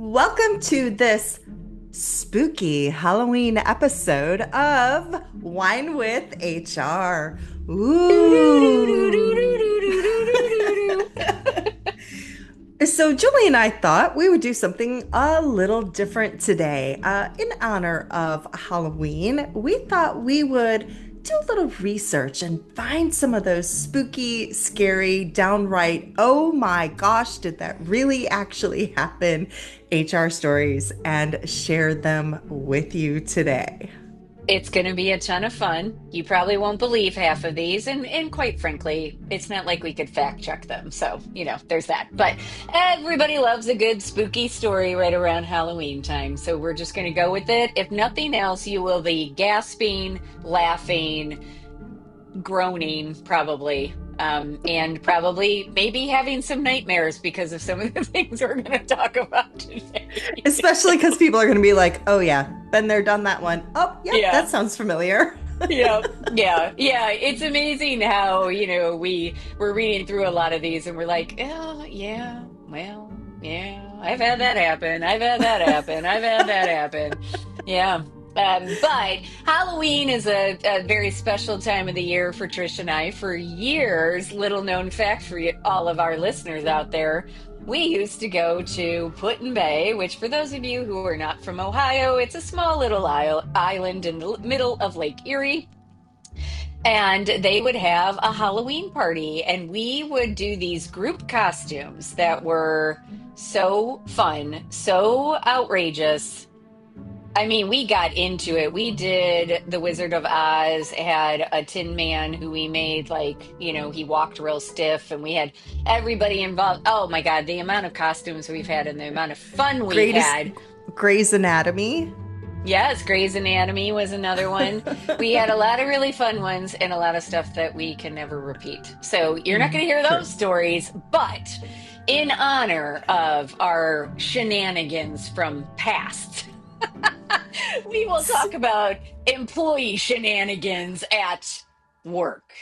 Welcome to this spooky Halloween episode of Whine with HR. Ooh. So Julie and I thought we would do something a little different today. In honor of Halloween, we thought we would do a little research and find some of those spooky, scary, downright, oh my gosh, did that really actually happen? HR stories and share them with you today. It's going to be a ton of fun. You probably won't believe half of these. And quite frankly, it's not like we could fact check them. So, there's that. But everybody loves a good spooky story right around Halloween time. So we're just going to go with it. If nothing else, you will be gasping, laughing, groaning, probably. And probably maybe having some nightmares because of some of the things we're going to talk about today. Especially because people are going to be like, oh yeah, been there, done that one. Oh, yeah, Yeah. that sounds familiar. Yeah, yeah. It's amazing how, we're reading through a lot of these and we're like, oh, yeah, well, yeah, I've had that happen. I've had that happen. I've had that happen. Yeah. But Halloween is a very special time of the year for Trish and I. For years, little known fact for all of our listeners out there, we used to go to Put-in-Bay, which for those of you who are not from Ohio, it's a small little island in the middle of Lake Erie. And they would have a Halloween party, and we would do these group costumes that were so fun, so outrageous. I mean, we got into it. We did The Wizard of Oz, had a Tin Man who we made he walked real stiff, and we had everybody involved. Oh my God, the amount of costumes we've had and the amount of fun we Greatest had. Grey's Anatomy. Yes, Grey's Anatomy was another one. We had a lot of really fun ones and a lot of stuff that we can never repeat. So you're not going to hear True. those stories, but in honor of our shenanigans from past, we will talk about employee shenanigans at work.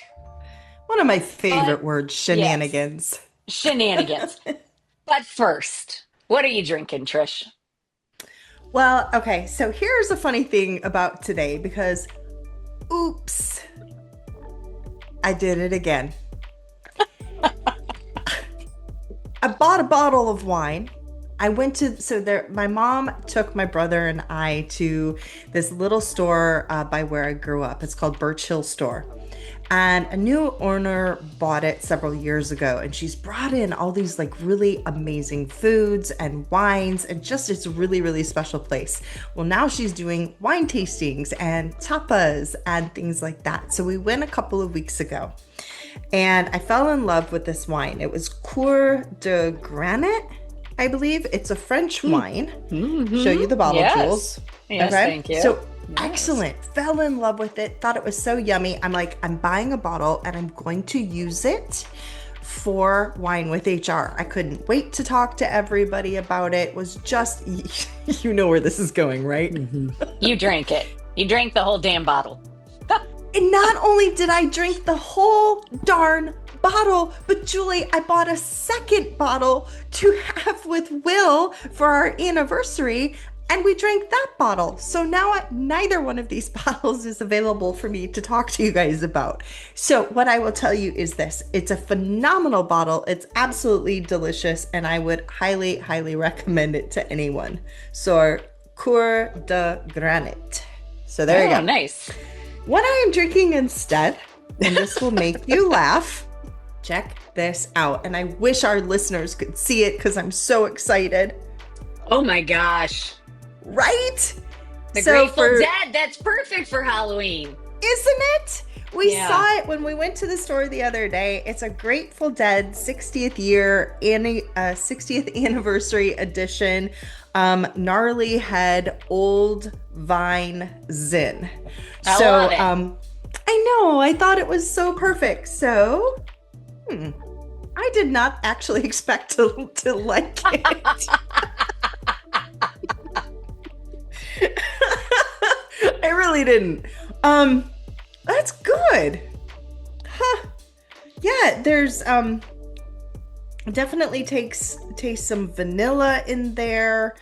One of my But favorite words, yes, shenanigans. shenanigans. But first, what are you drinking, Trish? Well, okay, so here's a funny thing about today because, oops, I did it again. I bought a bottle of wine. My mom took my brother and I to this little store by where I grew up. It's called Birch Hill Store. And a new owner bought it several years ago, and she's brought in all these really amazing foods and wines, and just it's a really, really special place. Well, now she's doing wine tastings and tapas and things like that. So we went a couple of weeks ago, and I fell in love with this wine. It was Coeur de Granit, I believe. It's a French wine. Mm-hmm. Show you the bottle, Yes. Jules. Yes, Okay. thank you. So Yes. excellent. Fell in love with it. Thought it was so yummy. I'm like, I'm buying a bottle and I'm going to use it for Wine with HR. I couldn't wait to talk to everybody about it. It was just, you know where this is going, right? Mhm. You drank it. You drank the whole damn bottle. And not only did I drink the whole darn bottle, but Julie, I bought a second bottle to have with Will for our anniversary, and we drank that bottle. So now neither one of these bottles is available for me to talk to you guys about. So what I will tell you is this. It's a phenomenal bottle. It's absolutely delicious, and I would highly, highly recommend it to anyone. So Coeur de Granit. So there you go. Nice. What I am drinking instead, and this will make you laugh, check this out. And I wish our listeners could see it because I'm so excited. Oh my gosh. Right? The Grateful Dead. That's perfect for Halloween. Isn't it? We Yeah. saw it when we went to the store the other day. It's a Grateful Dead 60th anniversary edition. Gnarly Head Old Vine Zin. I love it. I know, I thought it was so perfect. So, I did not actually expect to like it. I really didn't. That's good. Huh. Yeah, there's Definitely takes taste some vanilla in there.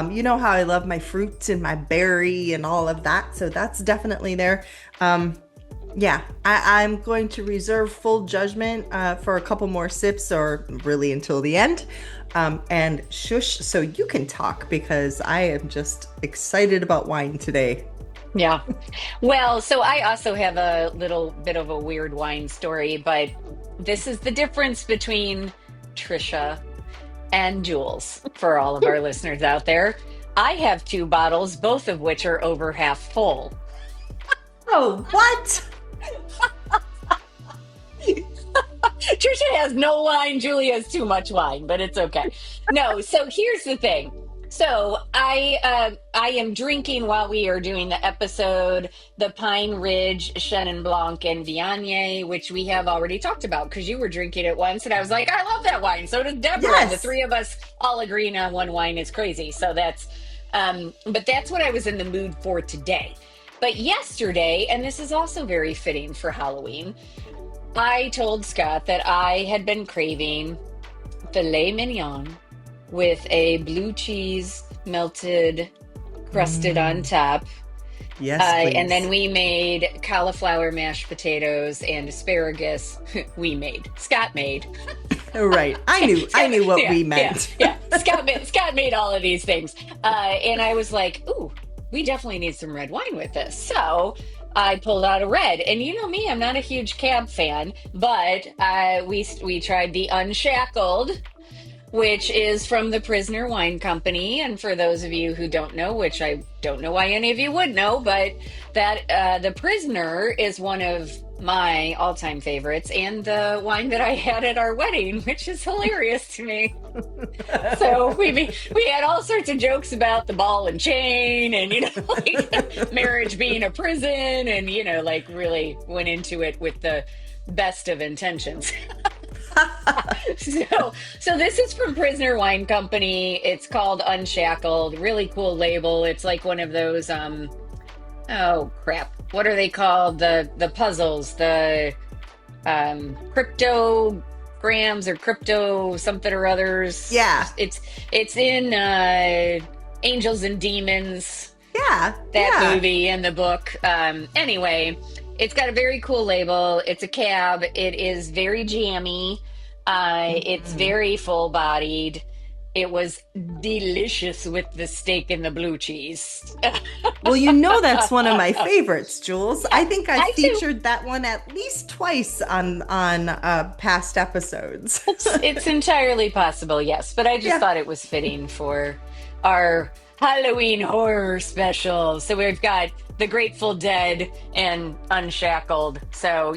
You know how I love my fruits and my berry and all of that, so that's definitely there. Um, yeah, I'm going to reserve full judgment for a couple more sips, or really until the end. And shush, so you can talk because I am just excited about wine today. Yeah. Well, so I also have a little bit of a weird wine story, but this is the difference between Trisha and Jules for all of our listeners out there. I have two bottles, both of which are over half full. Oh, what? Trisha has no wine. Julie has too much wine, but it's okay. No, so here's the thing. So I am drinking while we are doing the episode the Pine Ridge Chenin Blanc and Viognier, which we have already talked about because you were drinking it once, and I was like, I love that wine. So does Deborah, and the Yes. three of us all agreeing on one wine is crazy. So but that's what I was in the mood for today. But yesterday, and this is also very fitting for Halloween. I told Scott that I had been craving filet mignon with a blue cheese melted, crusted on Mm, top. yes, And then please. we made cauliflower mashed potatoes and asparagus. We made. Scott made. Oh, right. I Scott, knew what yeah, we yeah, meant. yeah. Scott made all of these things. And I was like, ooh, we definitely need some red wine with this. So I pulled out a red. And you know me, I'm not a huge cab fan, but we tried the Unshackled, which is from the Prisoner Wine Company. And for those of you who don't know, which I don't know why any of you would know, but that the Prisoner is one of my all-time favorites, and the wine that I had at our wedding, which is hilarious to me. So we had all sorts of jokes about the ball and chain, and like marriage being a prison, and like really went into it with the best of intentions. So this is from Prisoner Wine Company. It's called Unshackled. Really cool label. It's like one of those oh crap. What are they called? The puzzles, the cryptograms or crypto something or others. Yeah. It's in Angels and Demons, Yeah. that Yeah. movie and the book. Anyway, it's got a very cool label. It's a cab. It is very jammy. It's Mhm. very full bodied. It was delicious with the steak and the blue cheese. Well, you know that's one of my favorites, Jules. Yeah, I think I I do. featured that one at least twice on past episodes. It's entirely possible, yes, but I just Yeah. thought it was fitting for our Halloween horror special. So we've got The Grateful Dead and Unshackled. So,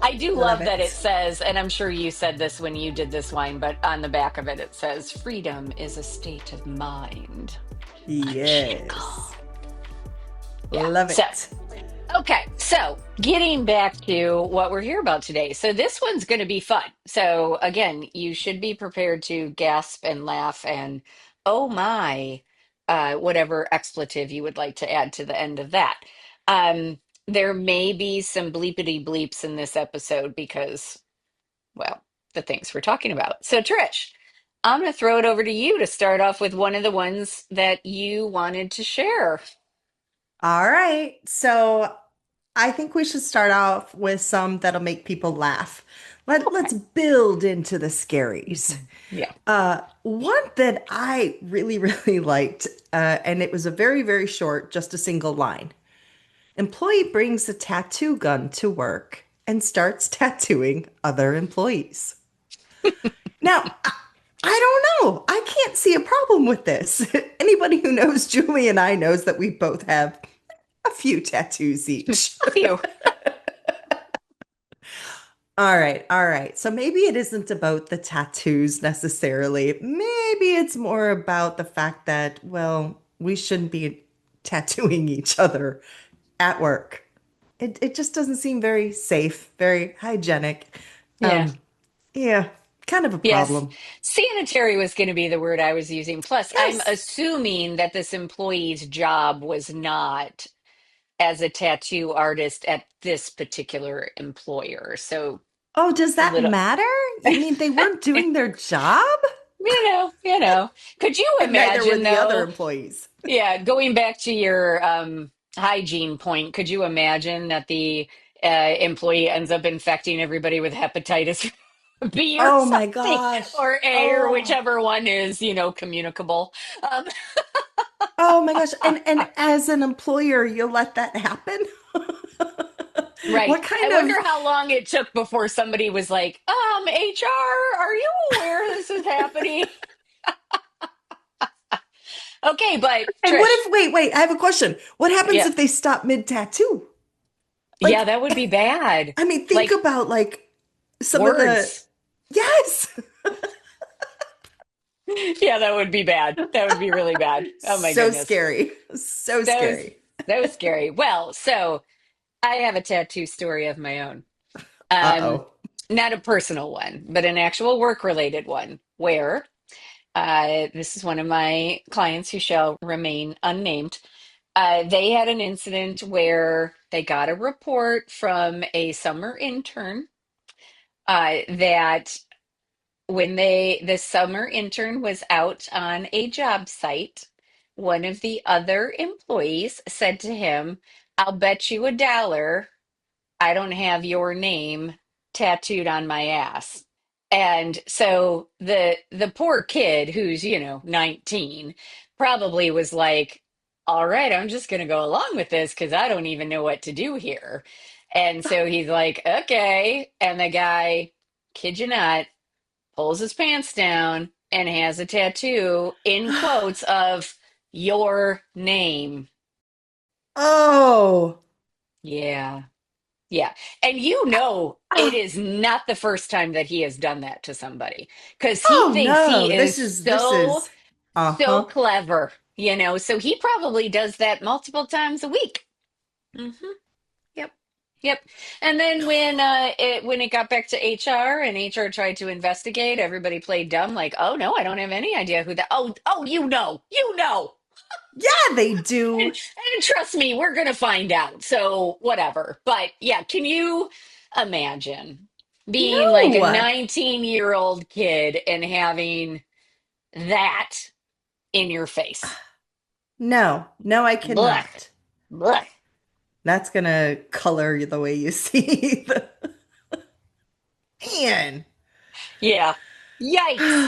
I do Love love that it it. says, and I'm sure you said this when you did this wine, but on the back of it, it says, freedom is a state of mind. Yes. Unshackled. Yeah. Love So, it. okay, so getting back to what we're here about today. So this one's going to be fun. So again, you should be prepared to gasp and laugh and oh my, whatever expletive you would like to add to the end of that. There may be some bleepity bleeps in this episode because, well, the things we're talking about. So Trish, I'm going to throw it over to you to start off with one of the ones that you wanted to share. All right. So I think we should start off with some that'll make people laugh. Let's Okay. build into the scaries. Yeah. One that I really, really liked, and it was a very, very short, just a single line. Employee brings a tattoo gun to work and starts tattooing other employees. Now, I don't know. I can't see a problem with this. Anybody who knows Julie and I knows that we both have a few tattoos each. A few. All right, all right. So maybe it isn't about the tattoos necessarily. Maybe it's more about the fact that, well, we shouldn't be tattooing each other at work. It just doesn't seem very safe, very hygienic. Yeah. Yeah, kind of a Yes. problem. Sanitary was going to be the word I was using. Plus, I'm Yes. assuming that this employee's job was not as a tattoo artist at this particular employer. So, Oh, does A that little, matter? You mean they weren't doing their job? you know. Could you And neither were imagine the other though? employees. Yeah, going back to your hygiene point, could you imagine that the employee ends up infecting everybody with hepatitis B or Oh my something, gosh. or A, or Oh. whichever one is, communicable? Um, Oh my gosh. And as an employer, you'll let that happen? right. What I kind wonder of how long it took before somebody was like, HR, are you aware this is happening? Okay, but And what Trish, if wait, I have a question. What happens yeah, if they stop mid-tattoo? yeah, Like, that would be bad. I mean, think Like about like some of the words. yes. Yeah, that would be bad. That would be really bad. Oh my So goodness. scary. So That was scary. that was scary. Well, so I have a tattoo story of my own. Um, Uh-oh. Not a personal one, but an actual work-related one where this is one of my clients who shall remain unnamed. They had an incident where they got a report from a summer intern that when the summer intern was out on a job site, one of the other employees said to him, "I'll bet you $1 I don't have your name tattooed on my ass." And so the poor kid who's, 19 probably was like, "All right, I'm just going to go along with this because I don't even know what to do here." And so he's like, "Okay." And the guy, kid you not, pulls his pants down and has a tattoo in quotes of your name. Oh. Yeah. Yeah. And it Oh, is not the first time that he has done that to somebody because he oh thinks he no. is This so, is so uh-huh. clever, so he probably does that multiple times a week. Hmm. Yep. Yep. And then when it got back to HR and HR tried to investigate, everybody played dumb, like, "Oh no, I don't have any idea who that." Oh, you know. Yeah, they And, do. and trust me, we're gonna find out. So whatever. But yeah, can you imagine being like a No. 19-year-old kid and having that in your face? No. No, I Blech, cannot. blech. That's gonna color the way you see the man. Yeah. Yikes.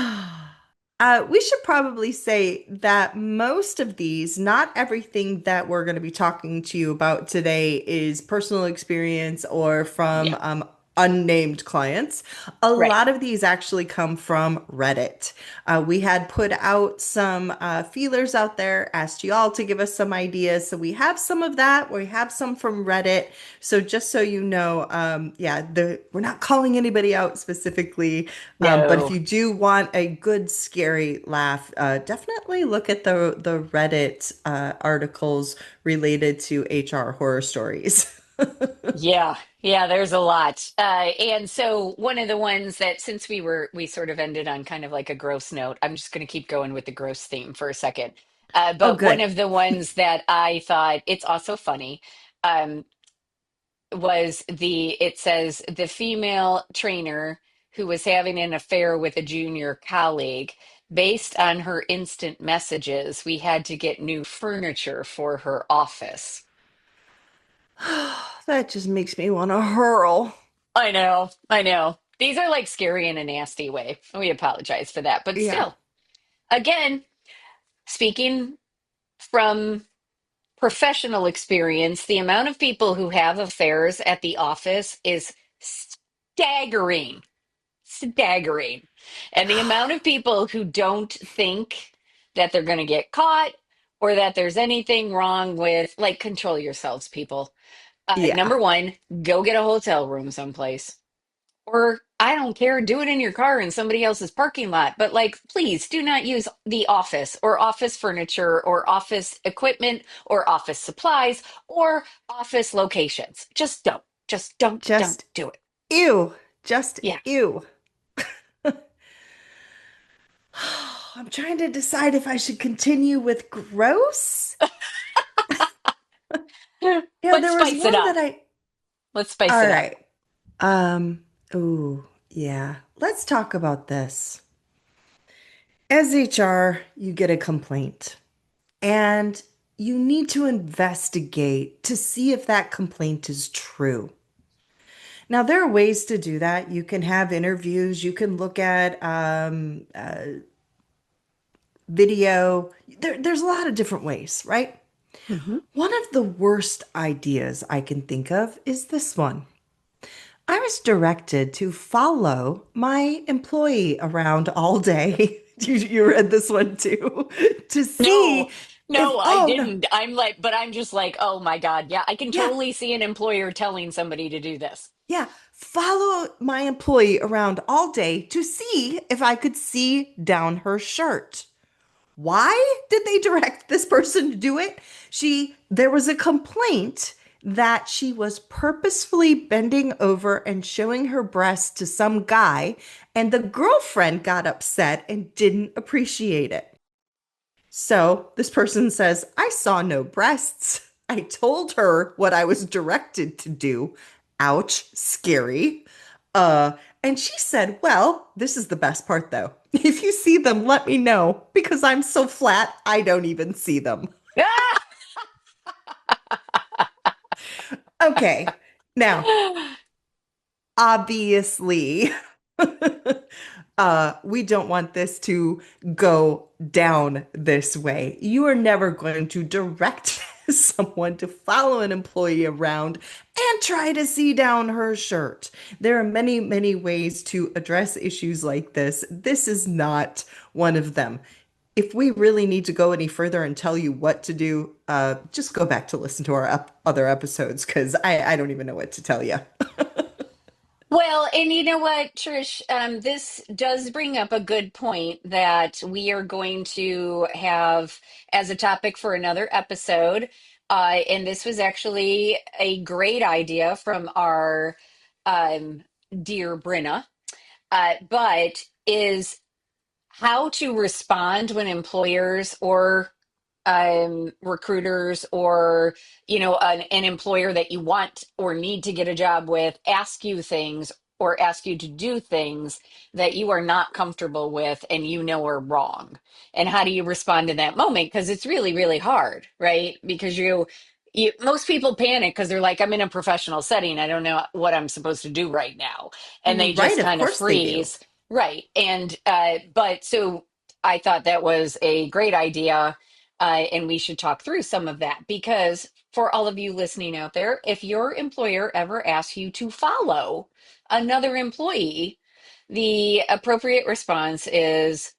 We should probably say that most of these, not everything that we're going to be talking to you about today is personal experience or from Yeah. unnamed clients. A Right. lot of these actually come from Reddit. We had put out some feelers out there, asked you all to give us some ideas. So we have some of that. We have some from Reddit. So just so you know, yeah, we're not calling anybody out specifically, but if No. you do want a good scary laugh, definitely look at the Reddit articles related to HR horror stories. Yeah, yeah, there's a lot. And so one of the ones that since we sort of ended on kind of like a gross note, I'm just going to keep going with the gross theme for a second. Oh, But one good. of the ones that I thought it's also funny um, it says the female trainer who was having an affair with a junior colleague. Based on her instant messages, we had to get new furniture for her office. That just makes me want to hurl. I know, I know. These are like scary in a nasty way. We apologize for that. But Yeah. still, again, speaking from professional experience, the amount of people who have affairs at the office is staggering, staggering. And the amount of people who don't think that they're going to get caught or that there's anything wrong with, like, control yourselves, people. Yeah. Number one, go get a hotel room someplace. Or I don't care, do it in your car in somebody else's parking lot. But like, please do not use the office or office furniture or office equipment or office supplies or office locations. Just don't. Just don't Just do it. ew. Just Yeah. ew. I'm trying to decide if I should continue with gross. Yeah, Let's there was spice it one that up. I Let's spice all it up. right. Um, Oh, yeah. Let's talk about this. As HR, you get a complaint and you need to investigate to see if that complaint is true. Now, there are ways to do that. You can have interviews, you can look at video. There's a lot of different ways, right? Hmm. One of the worst ideas I can think of is this one. I was directed to follow my employee around all day. You read this one too, to No, see if, no, I oh no, didn't. I'm like, but I'm just like, oh my God. Yeah, I can yeah, totally see an employer telling somebody to do this. yeah, follow my employee around all day to see if I could see down her shirt. Why did they direct this person to do it? There was a complaint that she was purposefully bending over and showing her breasts to some guy, and the girlfriend got upset and didn't appreciate it. So this person says, I saw no breasts. I told her what I was directed to do. Ouch, scary. Uh, and she said, well, this is the best part though. If you see them, let me know because I'm so flat, I don't even see them. Okay. Now, obviously, we don't want this to go down this way. You are never going to direct someone to follow an employee around and try to see down her shirt. There are many, many ways to address issues like this. This is not one of them. If we really need to go any further and tell you what to do, just go back to listen to our other episodes because I don't even know what to tell you. Well, and you know what, Trish, this does bring up a good point that we are going to have as a topic for another episode. And this was actually a great idea from our um, dear Brenna, but is how to respond when employers or recruiters or an employer that you want or need to get a job with ask you things or ask you to do things that you are not comfortable with and you know are wrong, and how do you respond in that moment, because it's really really hard, right? Because most people panic because they're like, I'm in a professional setting, I don't know what I'm supposed to do right now, and they Right, just of kind of course they do. freeze. Right. And but so I thought that was a great idea, and we should talk through some of that because for all of you listening out there, if your employer ever asks you to follow another employee, the appropriate response is,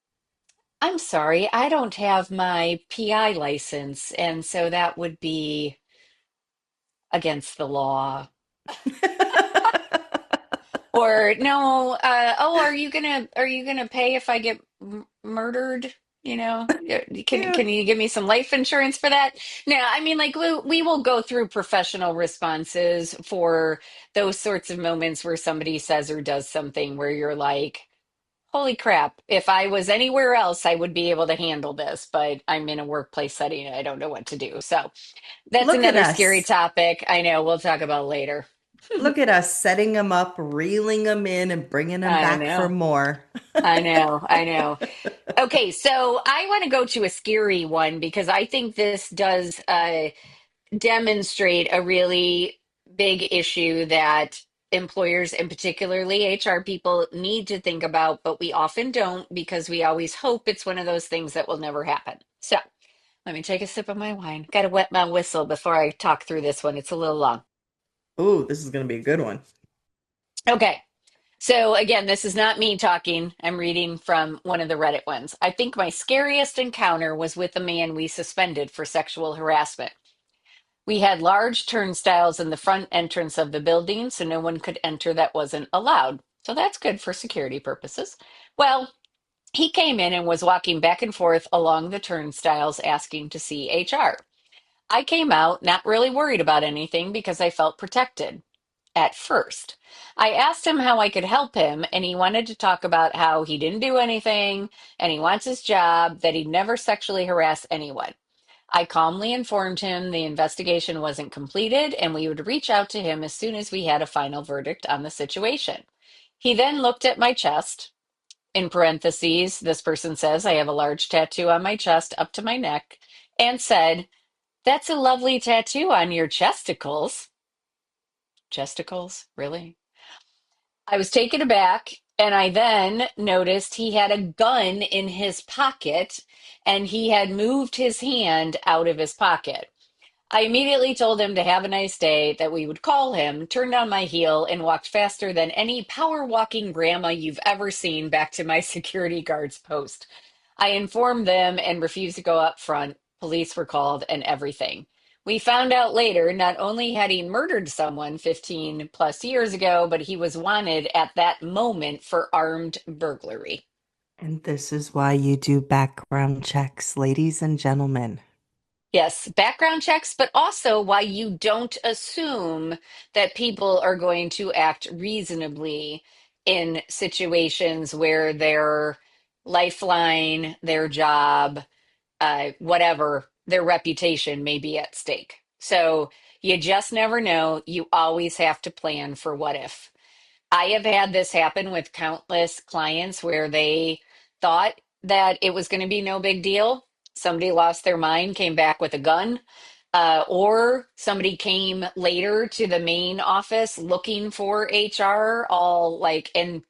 I'm sorry, I don't have my PI license. And so that would be against the law. Or no, oh, are you gonna pay if I get murdered? Yeah, Yeah. can you give me some life insurance for that? No, I mean, like we will go through professional responses for those sorts of moments where somebody says or does something where you're like, holy crap, if I was anywhere else, I would be able to handle this, but I'm in a workplace setting and I don't know what to do. So that's Look at another scary us. topic. I know we'll talk about later. Look at us setting them up, reeling them in, and bringing them I back for know. more. I know, I know. Okay, so I want to go to a scary one because I think this does demonstrate a really big issue that employers and particularly HR people need to think about, but we often don't because we always hope it's one of those things that will never happen. So let me take a sip of my wine. Got to wet my whistle before I talk through this one. It's a little long. Ooh, this is going to be a good one. Okay. So again, this is not me talking. I'm reading from one of the Reddit ones. I think my scariest encounter was with a man we suspended for sexual harassment. We had large turnstiles in the front entrance of the building, so no one could enter that wasn't allowed. So that's good for security purposes. Well, he came in and was walking back and forth along the turnstiles asking to see HR. I came out not really worried about anything because I felt protected at first. I asked him how I could help him, and he wanted to talk about how he didn't do anything and he wants his job, that he'd never sexually harassed anyone. I calmly informed him the investigation wasn't completed and we would reach out to him as soon as we had a final verdict on the situation. He then looked at my chest. In parentheses, this person says, I have a large tattoo on my chest up to my neck, and said, "That's a lovely tattoo on your chesticles." Chesticles? Really? I was taken aback, and I then noticed he had a gun in his pocket, and he had moved his hand out of his pocket. I immediately told him to have a nice day, that we would call him, turned on my heel, and walked faster than any power walking grandma you've ever seen back to my security guard's post. I informed them and refused to go up front. Police were called and everything. We found out later not only had he murdered someone 15 plus years ago, but he was wanted at that moment for armed burglary. And this is why you do background checks, ladies and gentlemen. Yes, background checks, but also why you don't assume that people are going to act reasonably in situations where their lifeline, their job, whatever, their reputation may be at stake. So you just never know. You always have to plan for what if. I have had this happen with countless clients where they thought that it was going to be no big deal. Somebody lost their mind, came back with a gun, or somebody came later to the main office looking for HR, all like, and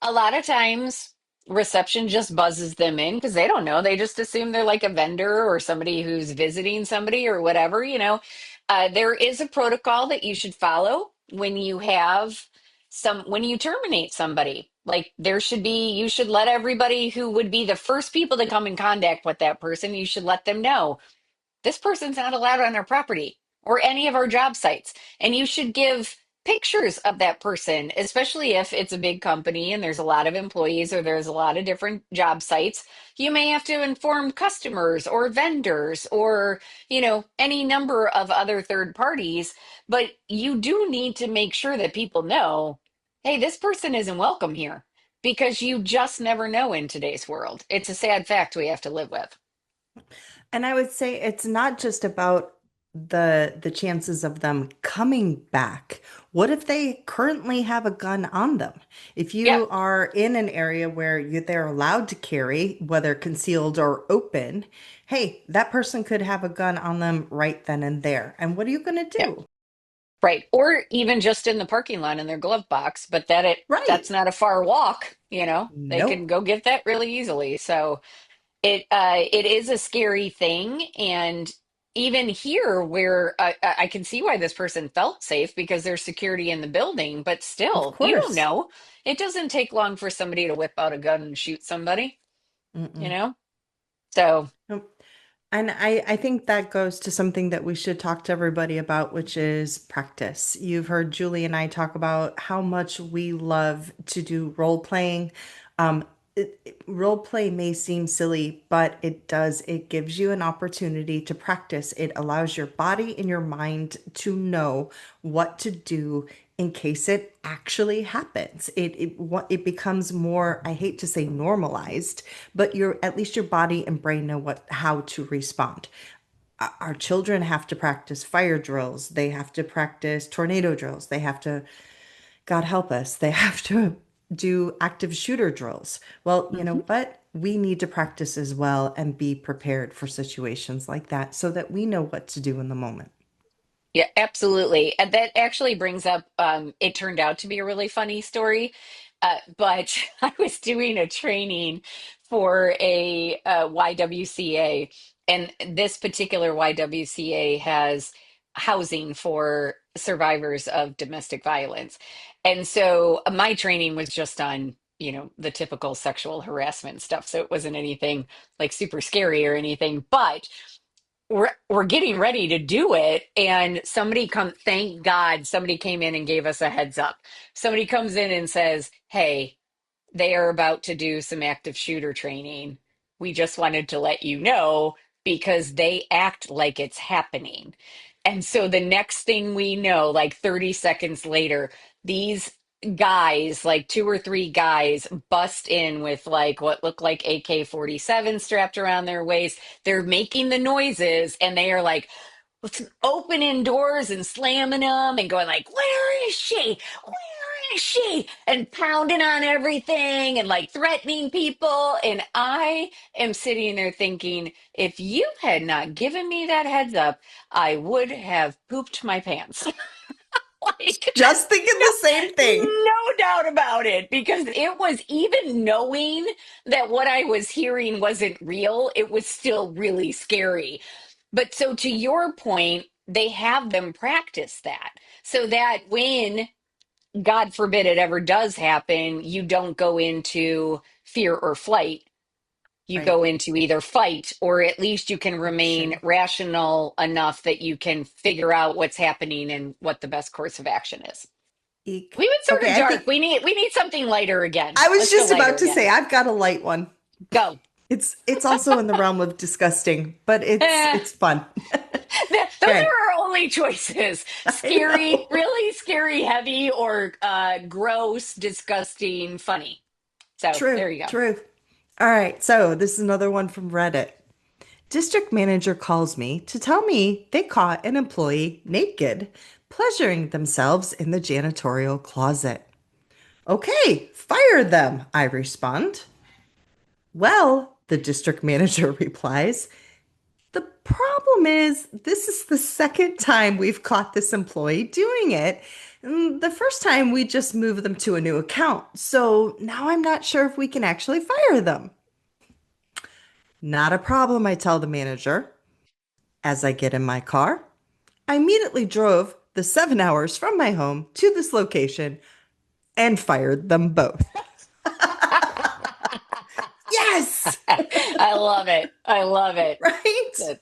a lot of times reception just buzzes them in because they don't know. They just assume they're like a vendor or somebody who's visiting somebody or whatever. There is a protocol that you should follow when you have when you terminate somebody. Like there should be, you should let everybody who would be the first people to come in contact with that person, you should let them know this person's not allowed on our property or any of our job sites. And you should give pictures of that person, especially if it's a big company and there's a lot of employees or there's a lot of different job sites. You may have to inform customers or vendors or, any number of other third parties, but you do need to make sure that people know, hey, this person isn't welcome here because you just never know in today's world. It's a sad fact we have to live with. And I would say it's not just about the chances of them coming back. What if they currently have a gun on them? If Yeah. you are in an area where they're allowed to carry, whether concealed or open, hey, that person could have a gun on them right then and there. And what are you going to Yeah. do? Right. Or even just in the parking lot in their glove box, but that's Right. not a far walk. They can Nope. go get that really easily. So it is a scary thing. And even here where I can see why this person felt safe because there's security in the building, but Of still, you don't course. know. It doesn't take long for somebody to whip out a gun and shoot somebody, you Mm-mm. know? So, Nope. And I think that goes to something that we should talk to everybody about, which is practice. You've heard Julie and I talk about how much we love to do role playing. Role play may seem silly, but it does. It gives you an opportunity to practice. It allows your body and your mind to know what to do in case it actually happens. It becomes more, I hate to say normalized, but at least your body and brain know how to respond. Our children have to practice fire drills. They have to practice tornado drills. They have to, God help us, they have to do active shooter drills. Well, you know mhm. what? We need to practice as well and be prepared for situations like that so that we know what to do in the moment. Yeah, absolutely. And that actually brings up, it turned out to be a really funny story. But I was doing a training for a YWCA, and this particular YWCA has housing for survivors of domestic violence. And so my training was just on, the typical sexual harassment stuff. So it wasn't anything like super scary or anything, but we're getting ready to do it and thank God somebody came in and gave us a heads up. Somebody comes in and says, "Hey, they are about to do some active shooter training. We just wanted to let you know because they act like it's happening." And so the next thing we know, like 30 seconds later, these guys, like two or three guys, bust in with like what looked like AK-47 strapped around their waist. They're making the noises and they are like opening doors and slamming them and going like, "Where is she? Where is she? And pounding on everything and like threatening people. And I am sitting there thinking, if you had not given me that heads up, I would have pooped my pants. Like, Just thinking no, the same thing. no doubt about it, because it was, even knowing that what I was hearing wasn't real, it was still really scary. But so to your point, they have them practice that so that when, God forbid, it ever does happen, you don't go into fear or flight. You Right. go into either fight, or at least you can remain Action. rational enough that you can figure out what's happening and what the best course of action is. Eek. We went sort of Okay, I dark. think We need something lighter again. I was Let's go just lighter about to again. say I've got a light one. Go. It's also in the realm of disgusting, but it's Eh, it's fun. those Okay. are our only choices. I Scary, know. really scary, heavy, or gross, disgusting, funny. So True, there you go. true. All right, so this is another one from Reddit. District manager calls me to tell me they caught an employee naked, pleasuring themselves in the janitorial closet. Okay, fire them, I respond. Well, the district manager replies, the problem is this is the second time we've caught this employee doing it. The first time we just moved them to a new account, so now I'm not sure if we can actually fire them. Not a problem, I tell the manager. As I get in my car, I immediately drove the 7 hours from my home to this location and fired them both. Yes! I love it. I love it. Right? That's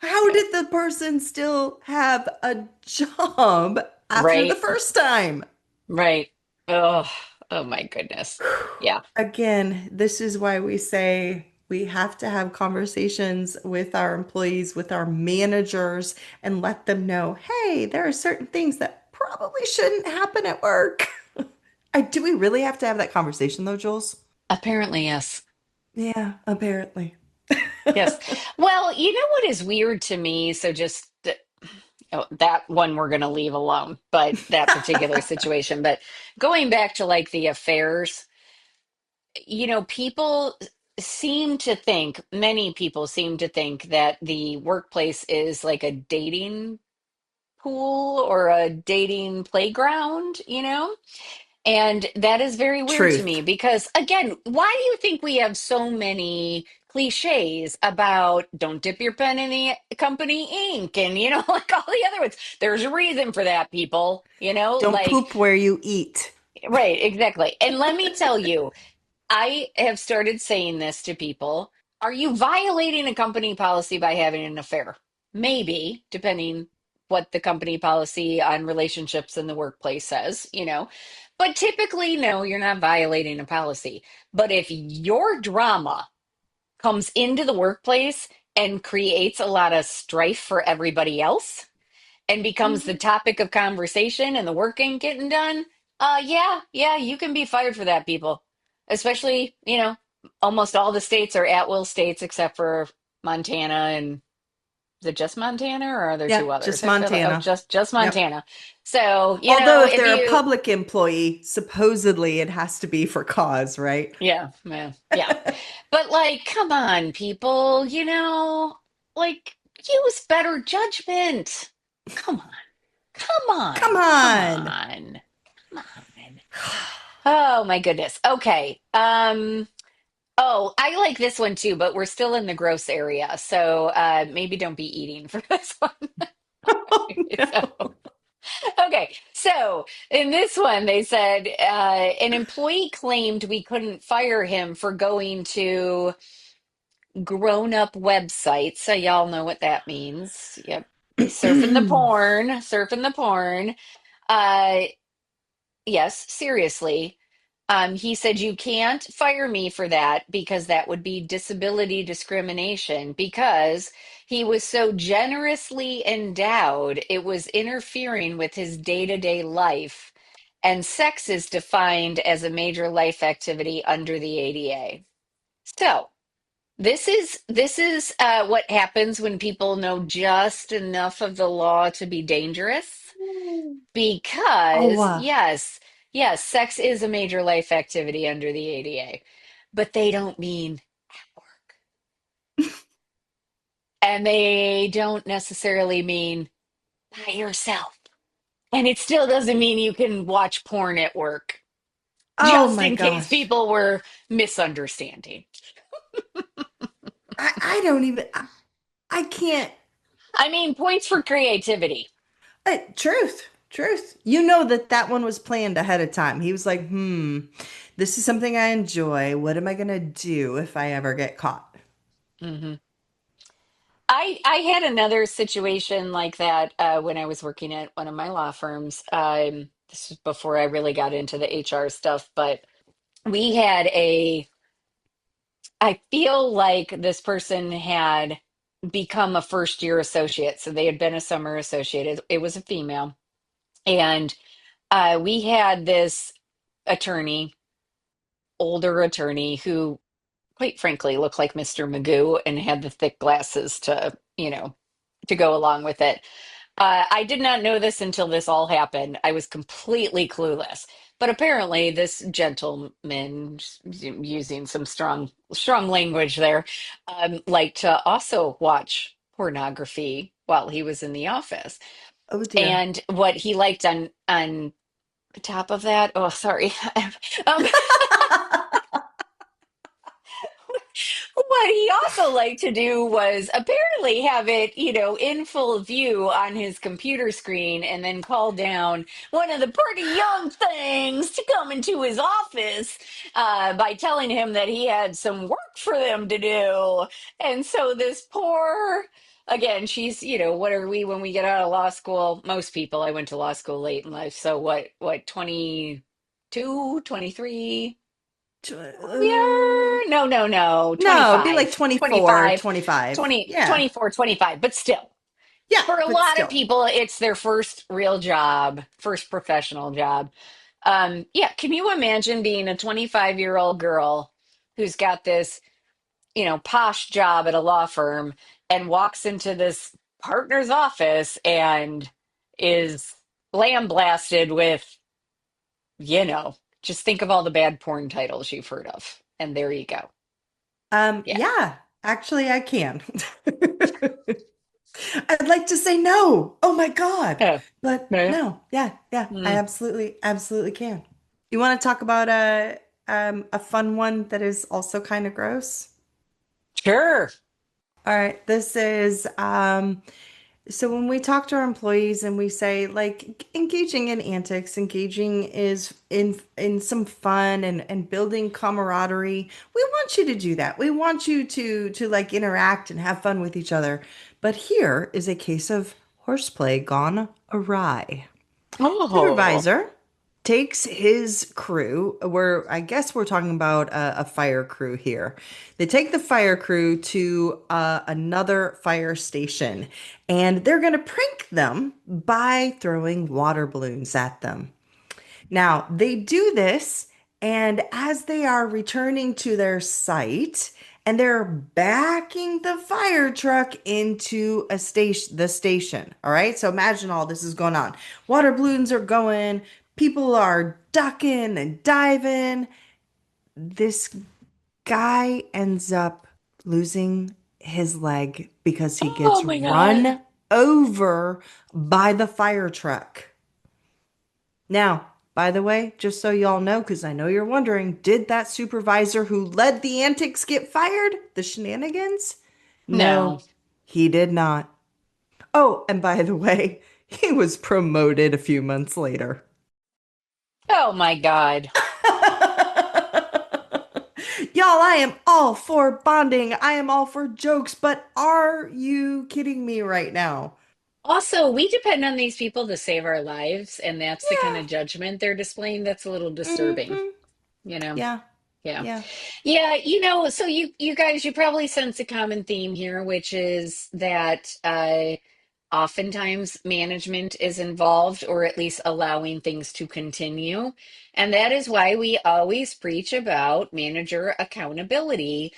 How did the person still have a job after the right. first time? Right. Oh, oh my goodness. Yeah. Again, this is why we say we have to have conversations with our employees, with our managers, and let them know, hey, there are certain things that probably shouldn't happen at work. Do we really have to have that conversation though, Jules? Apparently, yes. Yeah, apparently. Yes. Well, you know what is weird to me? So just oh, that one we're going to leave alone, but that particular situation. But going back to like the affairs, people seem to think, many people seem to think that the workplace is like a dating pool or a dating playground. And that is very weird to me Truth. because, again, why do you think we have so many cliches about don't dip your pen in the company ink and, like all the other ones? There's a reason for that, people, Don't like, poop where you eat. right, exactly. And let me tell you, I have started saying this to people. Are you violating a company policy by having an affair? Maybe, depending what the company policy on relationships in the workplace says. But typically, no, you're not violating a policy. But if your drama comes into the workplace and creates a lot of strife for everybody else, and becomes the Mhm. topic of conversation and the work ain't getting done, yeah, you can be fired for that, people. Especially, almost all the states are at will states except for Montana and is it just Montana or are there Yeah, two others? just I feel like oh, Montana. just Yep. Montana. So, Although if if they're a you public employee, supposedly it has to be for cause, right? yeah, yeah. But like, come on, people, like use better judgment. Come on. Come Come on. Come on. on. Come on. Oh my goodness. Okay. Oh, I like this one too, but we're still in the gross area. So maybe don't be eating for this one. Oh So, no. okay. So in this one, they said an employee claimed we couldn't fire him for going to grown-up websites. So y'all know what that means. Yep. Surfing the porn. Uh, yes, seriously. He said, you can't fire me for that because that would be disability discrimination because he was so generously endowed, it was interfering with his day-to-day life. And sex is defined as a major life activity under the ADA. So, this is what happens when people know just enough of the law to be dangerous Oh, because yes, Yes, sex is a major life activity under the ADA, but they don't mean work. And they don't necessarily mean by yourself. And it still doesn't mean you can watch porn at work, Oh just my in case gosh. people were misunderstanding. I don't even, I can't. I mean, points for creativity. Truth, truth. You know that that one was planned ahead of time. He was like, this is something I enjoy. What am I going to do if I ever get caught? Hmm. I had another situation like that when I was working at one of my law firms. This was before I really got into the HR stuff, but we had I feel like this person had become a first year associate. So they had been a summer associate. It was a female. And we had this attorney, older attorney, who quite frankly looked like Mr. Magoo and had the thick glasses to, to go along with it. I did not know this until this all happened. I was completely clueless. But apparently, this gentleman, using some strong language there, liked to also watch pornography while he was in the office. Oh dear. And what he liked on top of that, oh, sorry, um, what he also liked to do was apparently have it, in full view on his computer screen and then call down one of the pretty young things to come into his office by telling him that he had some work for them to do. And so this poor, again, she's, what are we when we get out of law school? Most people, I went to law school late in life. So what, 22, 23? Uh, Yeah, no, no, it'd be like 25, 24, 25, 25. 20, Yeah. 24, 25. But still, Yeah, for a but lot of still. people, it's their first real job, first professional job. Yeah, can you imagine being a 25-year-old girl who's got this, posh job at a law firm and walks into this partner's office and is lambasted with, just think of all the bad porn titles you've heard of. And there you go. Yeah. Yeah, actually I can. I'd like to say no. Oh my God. Yeah. But Yeah. no. Yeah, yeah, I Mm. absolutely can. You want to talk about a fun one that is also kind of gross? Sure. All right, this is so when we talk to our employees and we say like engaging in antics, engaging is in some fun and building camaraderie, we want you to do that. We want you to like interact and have fun with each other. But here is a case of horseplay gone awry. Oh. Supervisor takes his crew, where I guess we're talking about a fire crew here. They take the fire crew to another fire station and they're going to prank them by throwing water balloons at them. Now, they do this, and as they are returning to their site, and they're backing the fire truck into the station. All right. So imagine all this is going on. Water balloons are going, people are ducking and diving. This guy ends up losing his leg because he Oh gets my God. run over by the fire truck. Now, by the way, just so y'all know, because I know you're wondering, did that supervisor who led the antics get fired? The shenanigans? No. No, he did not. Oh, and by the way, he was promoted a few months later. Oh my God. Y'all, I am all for bonding. I am all for jokes, but are you kidding me right now? Also, we depend on these people to save our lives, and that's the kind Yeah. of judgment they're displaying. That's a little disturbing, Mm-hmm. you know? Yeah. Yeah. Yeah. Yeah, so you guys, you probably sense a common theme here, which is that oftentimes management is involved, or at least allowing things to continue. And that is why we always preach about manager accountability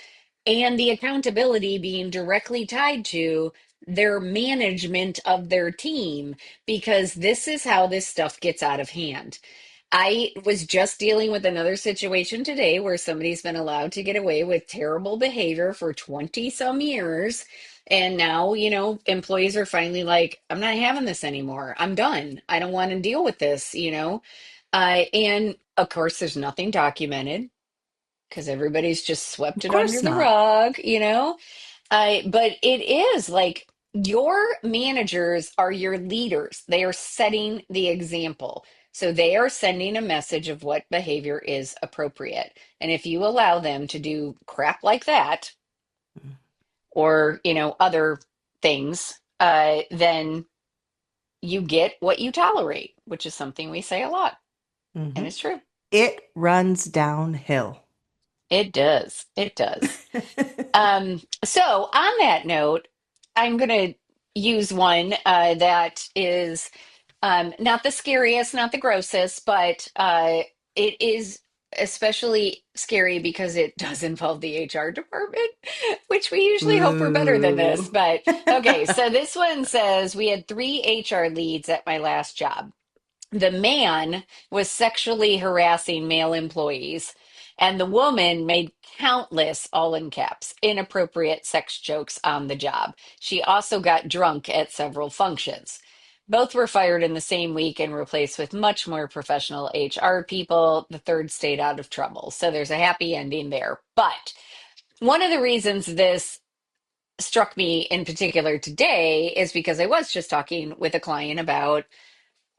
and the accountability being directly tied to their management of their team, because this is how this stuff gets out of hand. I was just dealing with another situation today where somebody's been allowed to get away with terrible behavior for 20 some years. And now, employees are finally like, I'm not having this anymore. I'm done. I don't want to deal with this. And of course, there's nothing documented because everybody's just swept Of it under course the not. rug. But it is like your managers are your leaders. They are setting the example. So they are sending a message of what behavior is appropriate. And if you allow them to do crap like that or, other things, then you get what you tolerate, which is something we say a lot. And Mhm. it's true. It runs downhill. It does. It does. So on that note, I'm going to use one that is not the scariest, not the grossest, but it is especially scary because it does involve the HR department, which we usually hope we're better than this. Ooh. But okay, so this one says we had three HR leads at my last job. The man was sexually harassing male employees, and the woman made countless, all in caps, inappropriate sex jokes on the job. She also got drunk at several functions. Both were fired in the same week and replaced with much more professional HR people. The third stayed out of trouble. So there's a happy ending there. But one of the reasons this struck me in particular today is because I was just talking with a client about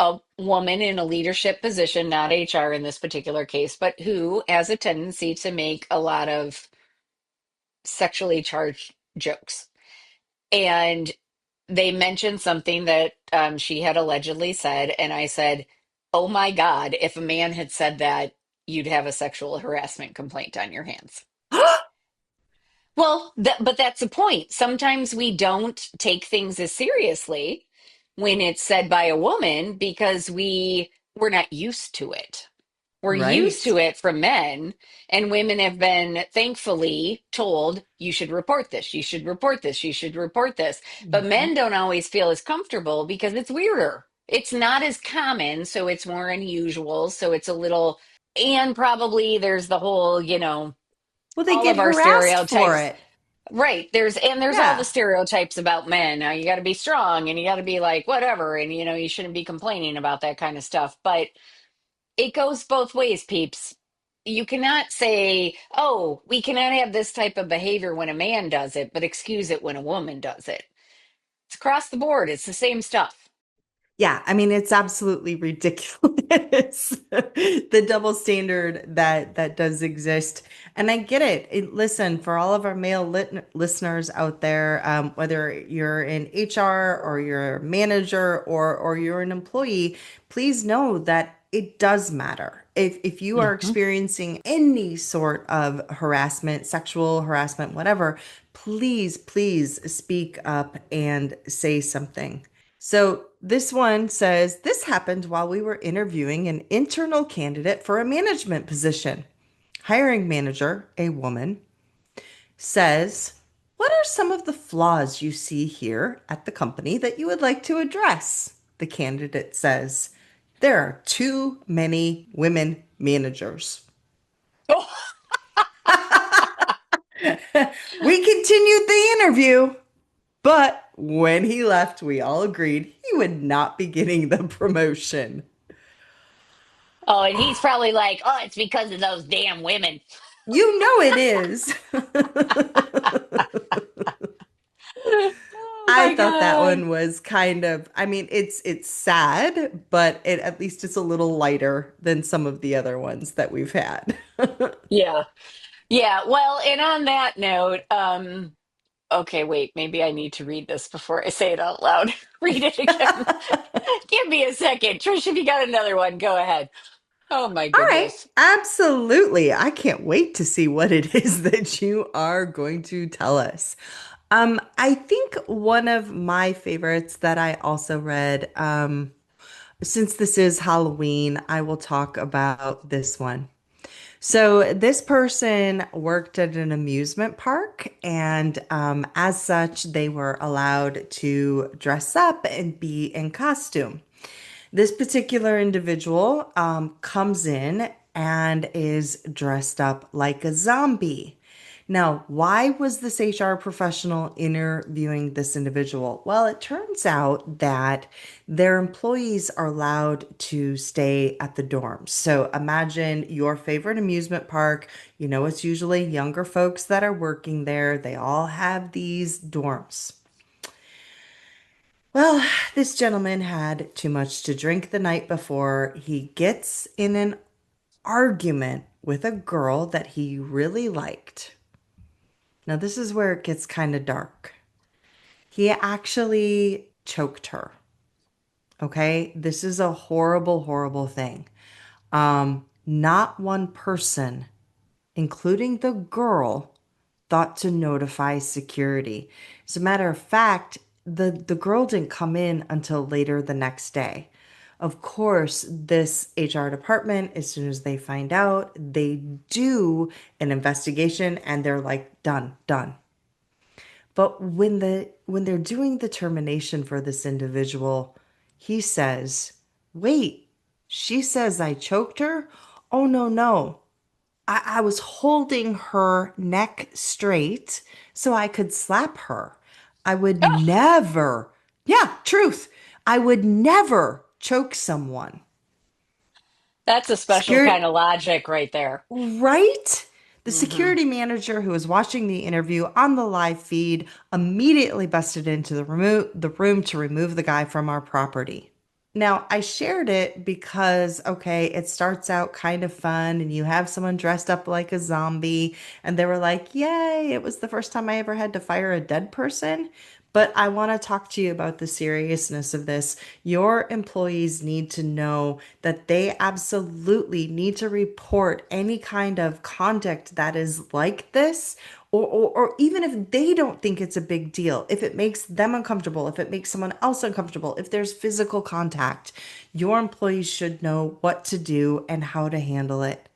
a woman in a leadership position, not HR in this particular case, but who has a tendency to make a lot of sexually charged jokes. And they mentioned something that she had allegedly said. And I said, oh my God, if a man had said that, you'd have a sexual harassment complaint on your hands. Well, but that's the point. Sometimes we don't take things as seriously when it's said by a woman because we're not used to it. We're used Right. to it from men, and women have been thankfully told you should report this, you should report this, you should report this. But Mhm. men don't always feel as comfortable because it's weirder. It's not as common, so it's more unusual. So it's a little, and probably there's the whole, Well, they all get of our harassed for stereotypes. it. Right. There's all the Yeah. stereotypes about men. Now you got to be strong and you got to be like whatever and you shouldn't be complaining about that kind of stuff. But it goes both ways, peeps. You cannot say, "Oh, we cannot have this type of behavior when a man does it, but excuse it when a woman does it." It's across the board. It's the same stuff. Yeah, I mean it's absolutely ridiculous. The double standard that does exist. And I get it. Listen, for all of our male listeners out there, whether you're in HR or you're a manager or you're an employee, please know that it does matter. If you are Hmm. experiencing any sort of harassment, sexual harassment, whatever, please speak up and say something. So this one says this happened while we were interviewing an internal candidate for a management position. Hiring manager, a woman, says, what are some of the flaws you see here at the company that you would like to address? The candidate says, there are too many women managers. Oh, We continued the interview, but when he left, we all agreed he would not be getting the promotion. oh, and he's probably like, "Oh, it's because of those damn women." You know it is. Oh I my thought that God. one was kind of, I mean, it's sad, but it at least it's a little lighter than some of the other ones that we've had. Yeah. Yeah. Well, and on that note, okay, wait, maybe I need to read this before I say it out loud. Read it again. Give me a second. Trish, if you got another one, go ahead. Oh my All right, goodness. absolutely. I can't wait to see what it is that you are going to tell us. I think one of my favorites that I also read, since this is Halloween, I will talk about this one. So this person worked at an amusement park, and as such, they were allowed to dress up and be in costume. This particular individual comes in and is dressed up like a zombie. Now, why was this HR professional interviewing this individual? Well, it turns out that their employees are allowed to stay at the dorms. So imagine your favorite amusement park. You know, it's usually younger folks that are working there. They all have these dorms. Well, this gentleman had too much to drink the night before. He gets in an argument with a girl that he really liked. Now, this is where it gets kind of dark. He actually choked her. Okay. This is a horrible, horrible thing. Not one person, including the girl, thought to notify security. As a matter of fact, the girl didn't come in until later the next day. Of course, this HR department, as soon as they find out, they do an investigation and they're like, done, done. But when they're doing the termination for this individual, he says, "Wait, she says I choked her? Oh no, no. I was holding her neck straight so I could slap her. I would Oh, never, yeah, truth. I would never choke someone." that's a special Security, kind of logic right there. right? The Hmm. security manager who was watching the interview on the live feed immediately busted into the room to remove the guy from our property. Now, I shared it because, okay, it starts out kind of fun and you have someone dressed up like a zombie, and they were like, yay, it was the first time I ever had to fire a dead person. But I want to talk to you about the seriousness of this. Your employees need to know that they absolutely need to report any kind of conduct that is like this, or even if they don't think it's a big deal, if it makes them uncomfortable, if it makes someone else uncomfortable, if there's physical contact, your employees should know what to do and how to handle it.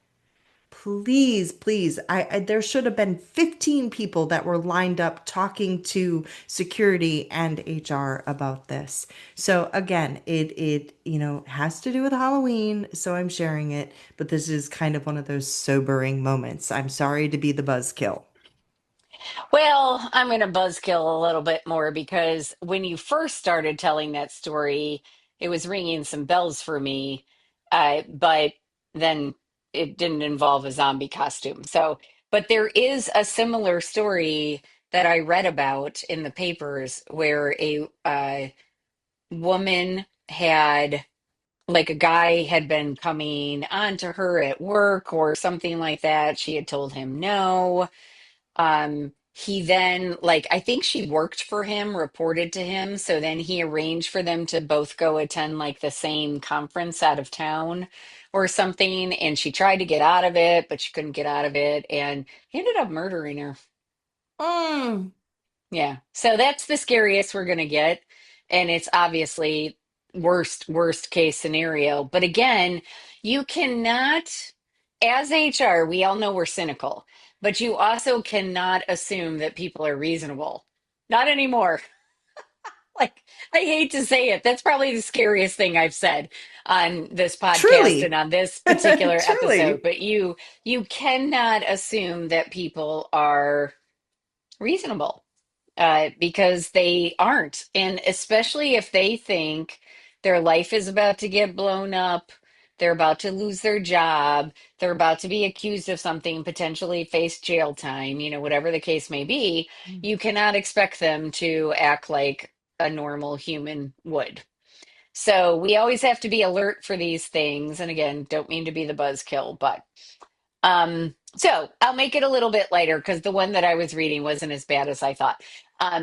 Please, please. There should have been 15 people that were lined up talking to security and HR about this. So again, it has to do with Halloween, so I'm sharing it, but this is kind of one of those sobering moments. I'm sorry to be the buzzkill. Well, I'm going to buzzkill a little bit more because when you first started telling that story, it was ringing some bells for me. But then it didn't involve a zombie costume. So, but there is a similar story that I read about in the papers where a woman had, like, a guy had been coming on to her at work or something like that. She had told him no. He then, like, I think she worked for him, reported to him. So then he arranged for them to both go attend like the same conference out of town or something. And she tried to get out of it, but she couldn't get out of it. And he ended up murdering her. Mm, Yeah. So that's the scariest we're going to get. And it's obviously worst case scenario. But again, you cannot, as HR, we all know we're cynical, but you also cannot assume that people are reasonable. Not anymore. Like, I hate to say it. That's probably the scariest thing I've said on this podcast and truly. on this particular episode. Truly. But you cannot assume that people are reasonable, because they aren't. And especially if they think their life is about to get blown up, they're about to lose their job, they're about to be accused of something, potentially face jail time, whatever the case may be, you cannot expect them to act like a normal human would. So we always have to be alert for these things. And again, don't mean to be the buzzkill, but so I'll make it a little bit lighter because the one that I was reading wasn't as bad as I thought.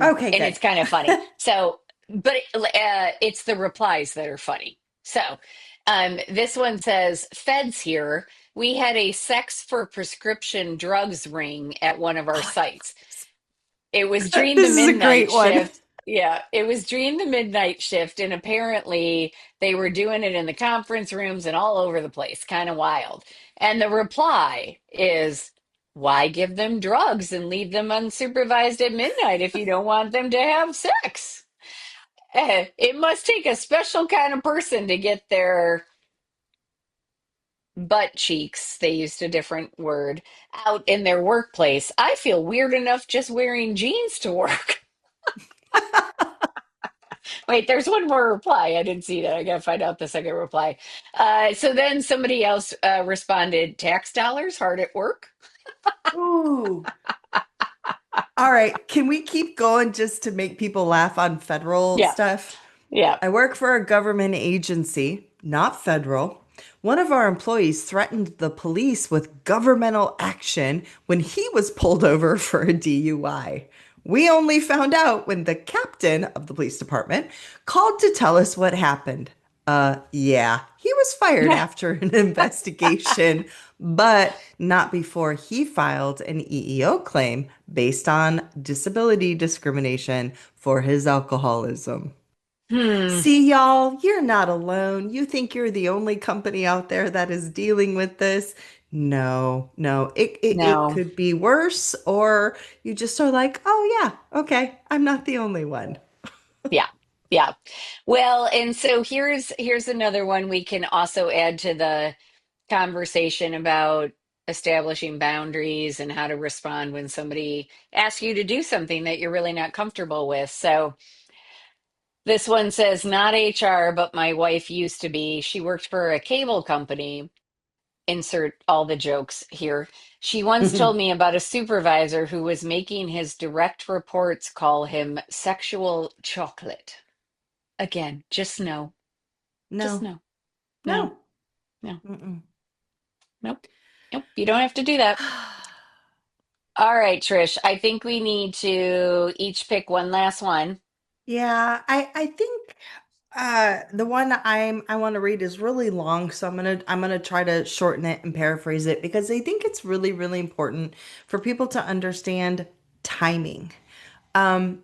Okay, And good. it's kind of funny. So, but it's the replies that are funny. So, this one says, Feds here. We had a sex for prescription drugs ring at one of our Oh, sites. It was during the this is a midnight great one. shift. Yeah, it was during the midnight shift, and apparently they were doing it in the conference rooms and all over the place. Kind of wild. And the reply is, why give them drugs and leave them unsupervised at midnight if you don't want them to have sex? It must take a special kind of person to get their butt cheeks, they used a different word, out in their workplace. I feel weird enough just wearing jeans to work. Wait, there's one more reply. I didn't see that. I gotta find out the second reply. So then somebody else responded, tax dollars hard at work? Ooh. All right. Can we keep going just to make people laugh on federal Yeah, stuff? yeah. I work for a government agency, not federal. One of our employees threatened the police with governmental action when he was pulled over for a DUI. We only found out when the captain of the police department called to tell us what happened. Yeah, he was fired after an investigation, but not before he filed an EEO claim based on disability discrimination for his alcoholism. Hmm. See, y'all, you're not alone. You think you're the only company out there that is dealing with this. No, no, it No. could be worse, or you just are like, oh, yeah, okay, I'm not the only one. Yeah. Yeah. Well, and so here's another one we can also add to the conversation about establishing boundaries and how to respond when somebody asks you to do something that you're really not comfortable with. So this one says, not HR, but my wife used to be. She worked for a cable company. Insert all the jokes here. She once told me about a supervisor who was making his direct reports call him sexual chocolate. Again, just no. Just No, no. No. no. No. Mm-mm. Nope. Nope. You don't have to do that. All right, Trish. I think we need to each pick one last one. Yeah, I think the one I want to read is really long, so I'm gonna try to shorten it and paraphrase it because I think it's really, really important for people to understand timing. Um,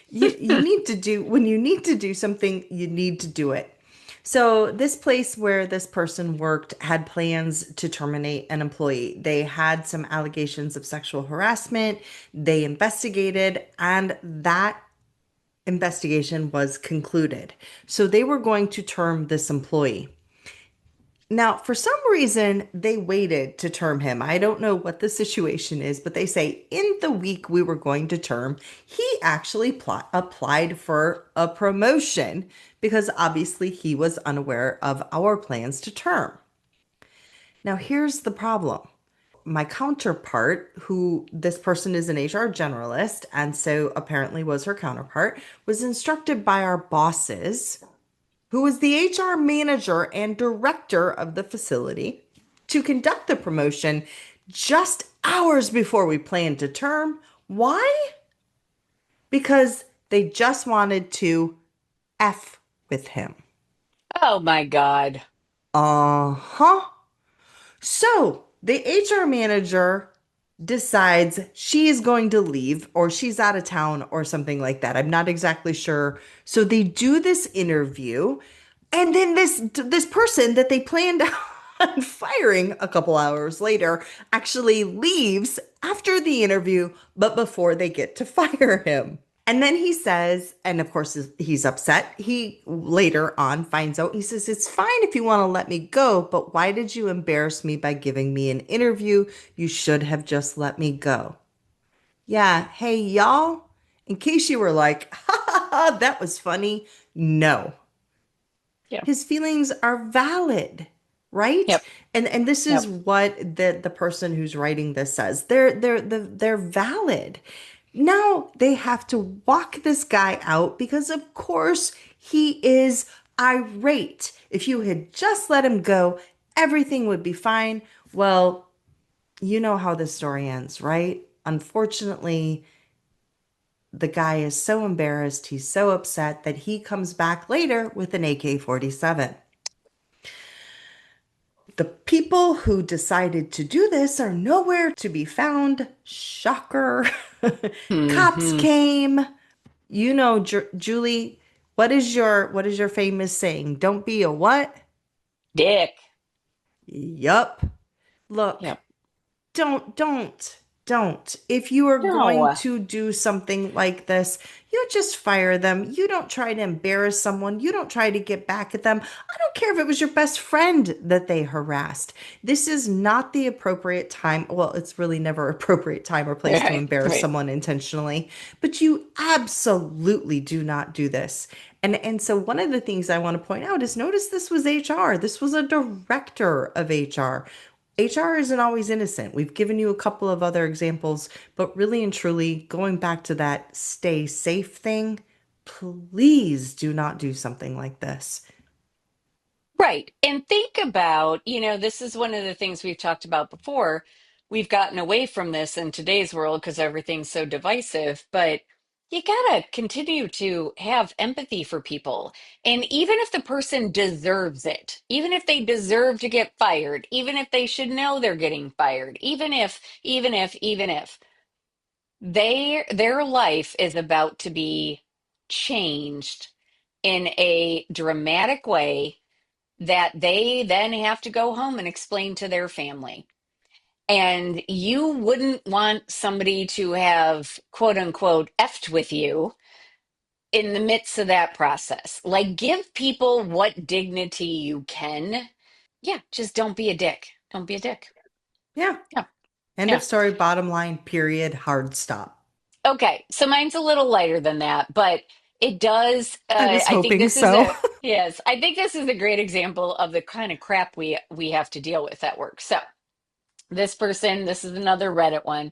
you need to do when you need to do something, you need to do it. So this place where this person worked had plans to terminate an employee. They had some allegations of sexual harassment. They investigated, and that investigation was concluded. So they were going to term this employee. Now, for some reason, they waited to term him. I don't know what the situation is, but they say in the week we were going to term, he actually applied for a promotion because obviously he was unaware of our plans to term. Now, here's the problem. My counterpart, who this person is an HR generalist, and so apparently was her counterpart, was instructed by our bosses, who was the HR manager and director of the facility, to conduct the promotion just hours before we planned to term. Why? Because they just wanted to F with him. Oh my God. Uh huh. So the HR manager decides she is going to leave or she's out of town or something like that. I'm not exactly sure. So they do this interview and then this person that they planned on firing a couple hours later actually leaves after the interview but before they get to fire him. And then he says, and of course he's upset. He later on finds out, he says, it's fine if you want to let me go, but why did you embarrass me by giving me an interview? You should have just let me go. Yeah, hey, y'all, in case you were like, ha ha ha, that was funny. No, Yep. his feelings are valid, right? Yep. And this is Yep. what the person who's writing this says. They're valid. Now they have to walk this guy out because of course he is irate. If you had just let him go, everything would be fine. Well, you know how this story ends, right? Unfortunately, the guy is so embarrassed, he's so upset that he comes back later with an AK-47. The people who decided to do this are nowhere to be found. Shocker. Cops Hmm. came. You know, Julie, what is your famous saying? Don't be a what? Dick. Yup. Look, Yep. don't. don't. If you are going No. to do something like this, you just fire them. You don't try to embarrass someone. You don't try to get back at them. I don't care if it was your best friend that they harassed. This is not the appropriate time. Well, it's really never appropriate time or place to Right, embarrass right. someone intentionally, but you absolutely do not do this. And so one of the things I want to point out is notice this was HR. This was a director of HR. HR isn't always innocent. We've given you a couple of other examples, but really and truly, going back to that stay safe thing, please do not do something like this. Right. And think about, this is one of the things we've talked about before. We've gotten away from this in today's world because everything's so divisive, but you gotta continue to have empathy for people. And even if the person deserves it, even if they deserve to get fired, even if they should know they're getting fired, even if their life is about to be changed in a dramatic way that they then have to go home and explain to their family. And you wouldn't want somebody to have quote unquote effed with you in the midst of that process. Like, give people what dignity you can. Yeah, just don't be a dick. Don't be a dick. Yeah. Yeah, End yeah. of story, bottom line, period, hard stop. Okay, so mine's a little lighter than that, but it does. I was I think hoping this is so. a yes. I think this is a great example of the kind of crap we have to deal with at work. So this person, this is another Reddit one.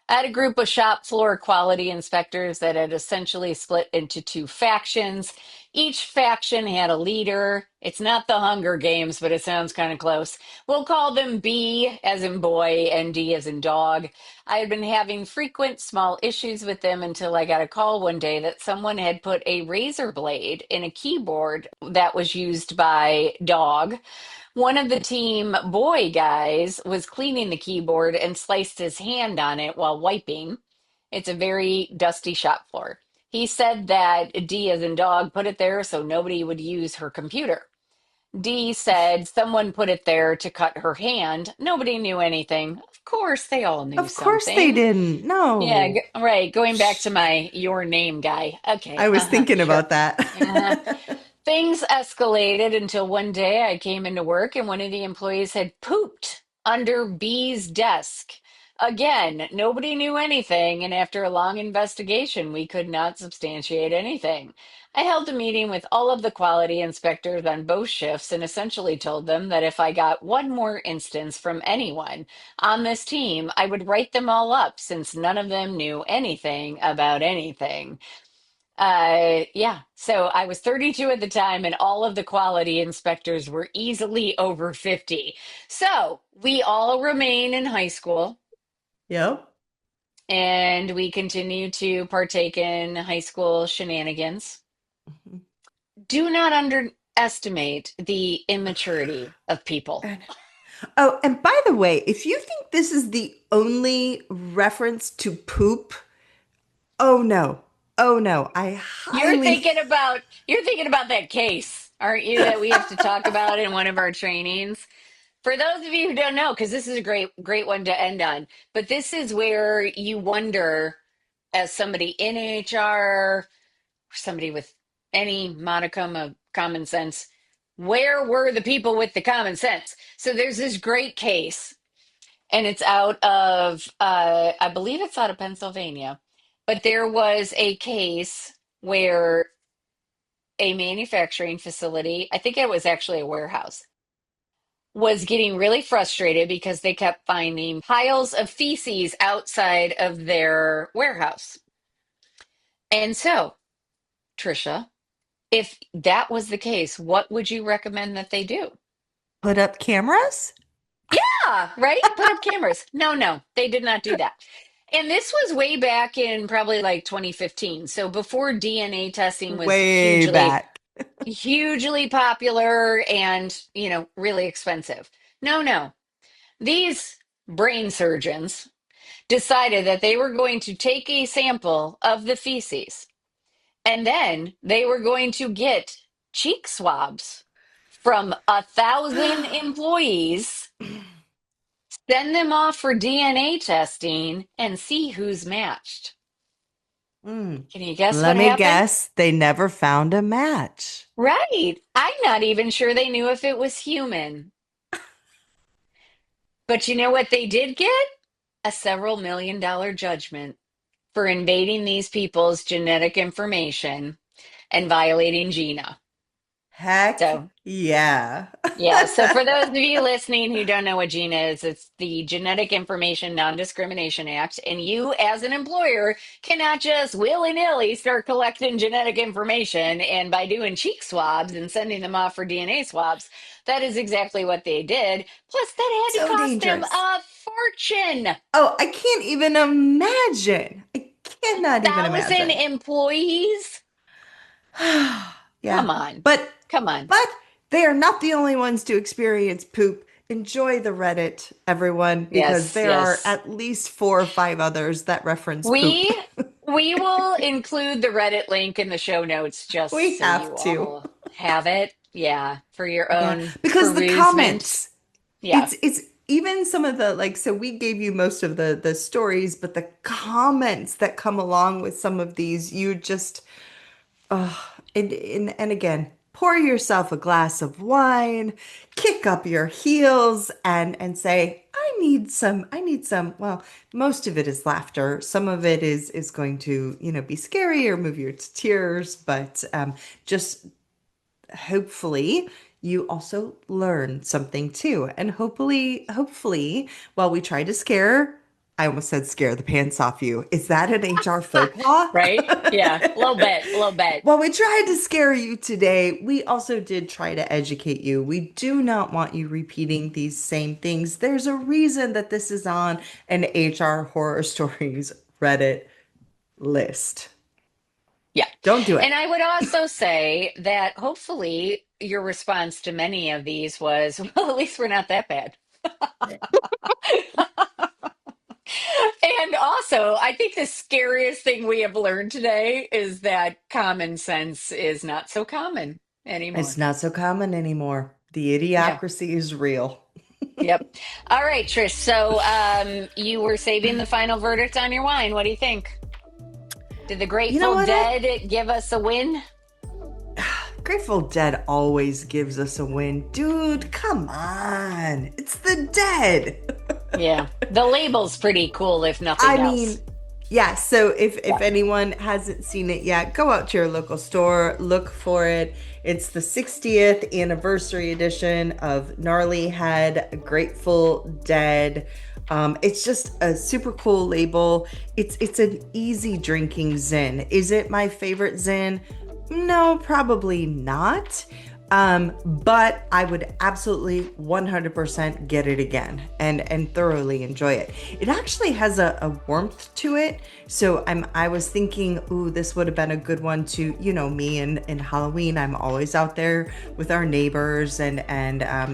I had a group of shop floor quality inspectors that had essentially split into two factions. Each faction had a leader. It's not the Hunger Games, but it sounds kind of close. We'll call them B as in boy and D as in dog. I had been having frequent small issues with them until I got a call one day that someone had put a razor blade in a keyboard that was used by dog. One of the team boy guys was cleaning the keyboard and sliced his hand on it while wiping. It's a very dusty shop floor. He said that D as in dog put it there so nobody would use her computer. D said someone put it there to cut her hand. Nobody knew anything. Of course, they all knew Of course they something. didn't. Yeah, No. right. Going back to Shh. my your name guy. Okay, I was thinking sure. about that. Uh-huh. Things escalated until one day I came into work and one of the employees had pooped under B's desk. Again, nobody knew anything, and after a long investigation, we could not substantiate anything. I held a meeting with all of the quality inspectors on both shifts and essentially told them that if I got one more instance from anyone on this team, I would write them all up since none of them knew anything about anything. Yeah. So I was 32 at the time, and all of the quality inspectors were easily over 50. So we all remain in high school Yep. and we continue to partake in high school shenanigans. Do not underestimate the immaturity of people. And oh, and by the way, if you think this is the only reference to poop, oh no. Oh no. I You're highly thinking about you're thinking about that case, aren't you, that we have to talk about in one of our trainings? For those of you who don't know, because this is a great one to end on, but this is where you wonder, as somebody in HR, or somebody with any modicum of common sense, where were the people with the common sense? So there's this great case, and it's out of, I believe it's out of Pennsylvania, but there was a case where a manufacturing facility, I think it was actually a warehouse, was getting really frustrated because they kept finding piles of feces outside of their warehouse. And so, Trisha, if that was the case, what would you recommend that they do? put up cameras. Yeah, right? Put up cameras. No, no, they did not do that. And this was way back in probably like 2015. So before DNA testing was Way back. hugely popular and, really expensive. No, no. These brain surgeons decided that they were going to take a sample of the feces and then they were going to get cheek swabs from 1,000 employees, Send them off for DNA testing and see who's matched. Mm. Can you guess Let what me happened? guess, they never found a match. Right. I'm not even sure they knew if it was human. But you know what they did get? A several million dollar judgment for invading these people's genetic information and violating Gina. Heck So, yeah. yeah. So, for those of you listening who don't know what Gina is, it's the Genetic Information Non-Discrimination Act. And you, as an employer, cannot just willy-nilly start collecting genetic information. And by doing cheek swabs and sending them off for DNA swabs, that is exactly what they did. Plus, that had to So cost them dangerous. a fortune. Oh, I can't even imagine. I cannot even 1,000 imagine. employees? Yeah. Come on. But Come on. but they are not the only ones to experience poop. Enjoy the Reddit, everyone, because Yes, there are yes. at least 4 or 5 others that reference poop. We we will include the Reddit link in the show notes We just so have you to. all have it. Yeah, for your Yeah, own because the perusement. comments, Yeah. it's even some of the like, so we gave you most of the stories, but the comments that come along with some of these, you just and again, pour yourself a glass of wine, kick up your heels and say, I need some. Well, most of it is laughter. Some of it is going to, be scary or move you to tears, but just hopefully you also learn something too. And hopefully, while we try to scare, I almost said scare the pants off you. Is that an HR faux pas? Right? Yeah, a little bit, a little bit. While we tried to scare you today, we also did try to educate you. We do not want you repeating these same things. There's a reason that this is on an HR horror stories Reddit list. Yeah. Don't do And it. I would also say that hopefully your response to many of these was, well, at least we're not that bad. And also, I think the scariest thing we have learned today is that common sense is not so common It's anymore. not so common anymore. The Yeah. idiocracy is real. Yep. All right, Trish. So, you were saving the final verdict on your wine. What do you think? Did the You know Grateful what? Dead give us a win? Grateful Dead always gives us a win. Dude, come on. It's the dead. Yeah. The label's pretty cool, if I nothing else. mean, yeah, so if Yeah. anyone hasn't seen it yet, go out to your local store, look for it. It's the 60th anniversary edition of Gnarly Head Grateful Dead. It's just a super cool label. It's an easy drinking zin. Is it my favorite zin? No, probably not. But I would absolutely 100% get it again and thoroughly enjoy it. It actually has a warmth to it. So I was thinking, ooh, this would have been a good one to, me and Halloween. I'm always out there with our neighbors and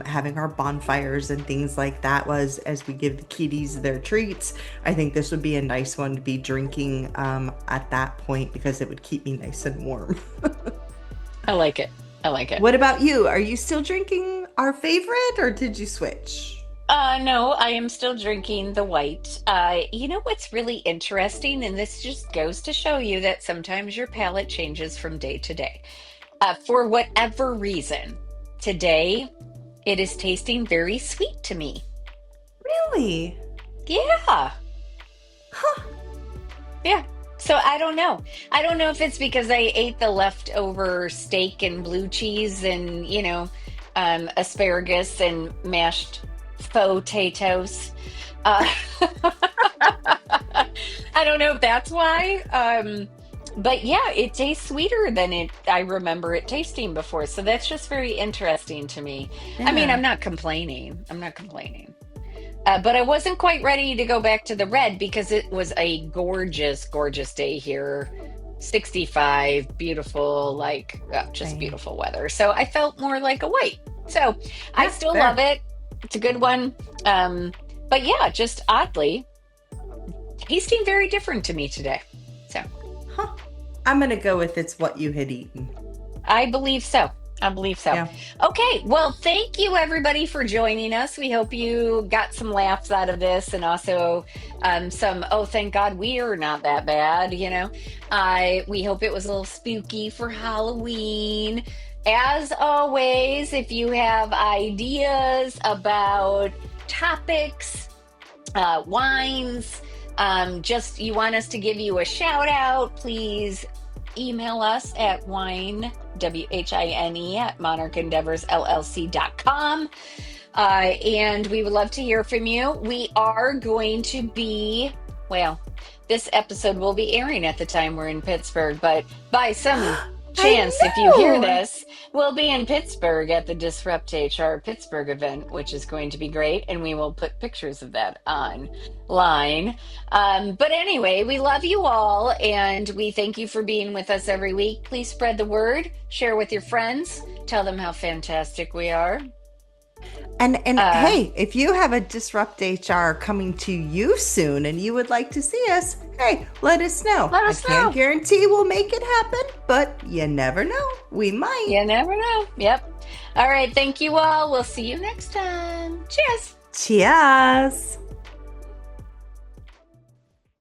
having our bonfires and things like that was as we give the kitties their treats. I think this would be a nice one to be drinking at that point because it would keep me nice and warm. I like it. I like it. What about you? Are you still drinking our favorite or did you switch? No, I am still drinking the white. You know what's really interesting, and this just goes to show you that sometimes your palate changes from day to day. For whatever reason, today it is tasting very sweet to me. Really? Yeah, Huh. yeah. So I don't know. I don't know if it's because I ate the leftover steak and blue cheese and, asparagus and mashed faux potatoes. Uh, I don't know if that's why. But yeah, it tastes sweeter than I remember it tasting before. So that's just very interesting to me. I mean, Yeah. I'm not complaining. I'm not complaining. But I wasn't quite ready to go back to the red because it was a gorgeous, gorgeous day here. 65, beautiful, like just Same. beautiful weather. So I felt more like a white. So I Yeah, still love fair. it. It's a good one. But yeah, just oddly, tasting very different to me today. So Huh. I'm gonna go with it's what you had eaten. I believe so. I believe so. Yeah. Okay, well, thank you everybody for joining us. We hope you got some laughs out of this, and also some, oh, thank God we are not that bad, you know. We hope it was a little spooky for Halloween. As always, if you have ideas about topics, wines, just you want us to give you a shout out, please email us at Whine, WHINE, at monarchendeavorsllc.com. And we would love to hear from you. We are going to be, well, this episode will be airing at the time we're in Pittsburgh, but by some I chance, if you hear know. this, we'll be in Pittsburgh at the Disrupt HR Pittsburgh event, which is going to be great, and we will put pictures of that online. But anyway, we love you all, and we thank you for being with us every week. Please spread the word, share with your friends, tell them how fantastic we are. And Uh, hey, if you have a Disrupt HR coming to you soon and you would like to see us, hey, let us know. Let I us can't know. guarantee we'll make it happen, but you never know. We might. You never know. Yep. All right. Thank you all. We'll see you next time. Cheers. Cheers.